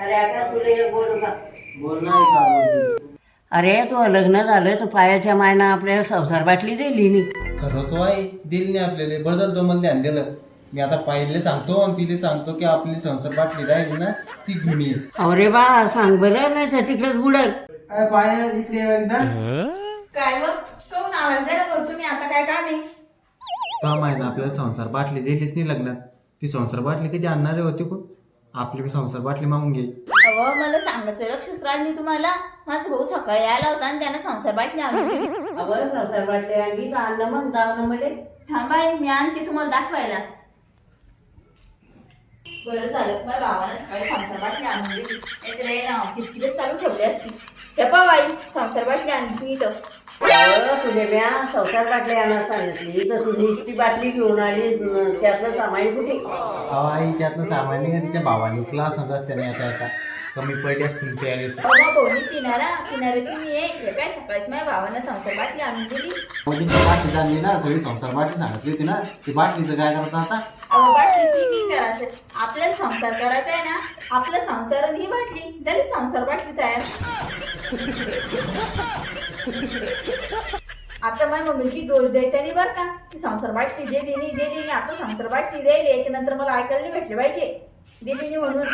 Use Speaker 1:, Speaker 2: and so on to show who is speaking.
Speaker 1: अरे आता तुला एक बोलू का?
Speaker 2: बोल नाही का बोलते.
Speaker 1: अरे तू लग्न झालं तर पायाच्या मायनं आपल्याला संसार बाटली दिली नी.
Speaker 2: खरंच वाय दिल नाही आपल्याला बदल तो मला ध्यान दिलं. मी आता पाहिले सांगतो आणि तिला सांगतो की आपली संसार बाटली राहिली ना ती घेऊन ये.
Speaker 1: अरे बा सांग बरं नाही तर तिकडच बुडल.
Speaker 2: पाय इकडे ये एकदा.
Speaker 3: काय व काऊन आवाज द्यायला बोल तुम्ही आता काय काम आहे?
Speaker 2: का माहिती आपल्याला संसार बाटली दिलीच नाही लग्नात. ती संसार बाटली कधी आणणारे होती कोण? आपली बी संसार बाटली मागून घे.
Speaker 3: अहो मला सांगायचं लक्षच राहिलं नाही तुम्हाला. माझा भाऊ सकाळी आला होता आणि त्यानं संसार बाटली आणून दिली.
Speaker 1: अगं संसार बाटली आणली तर आणलं मग जाऊ मध्ये.
Speaker 3: थांबाय मी आणते तुम्हाला दाखवायला. बरं झालं माझ्या भावानं सकाळी संसार बाटली आणून दिली. नाहीतर ना किती चालू ठेवली असती. त्या बाई संसार बाटली आणली तुम्ही इथं.
Speaker 1: तुझ्या म्या संसार बाटली आणायला सांगितली तर तुझी इतकी बाटली घेऊन आली त्यातलं सामान कुठे?
Speaker 2: आई त्यातनं सामान्य तिच्या भावाने क्लास रस्त्याने येता येता कमी पडल्यात सिंचे आले.
Speaker 3: बाबा भाऊनी पिणारे तुम्ही हे काय सकाळीच माझ्या भावानं संसार बाटली आणून दिली.
Speaker 2: ती बाटली झाली ना सगळी संसार बाटली सांगितली होती ना ती बाटलीचं काय करता आता.
Speaker 3: अहो बाटली ती करायचं आपल्याला संसार करायचा आहे ना. आपला संसार ही बाटली झाली संसार बाटली तयार. आता माझ्या मम्मीला दोष द्यायचा नाही बरं का की संसार बाटली दिली नाही आता संसार बाटली द्यायला याच्यानंतर मला ऐकायला नाही भेटले पाहिजे दिली नाही म्हणून.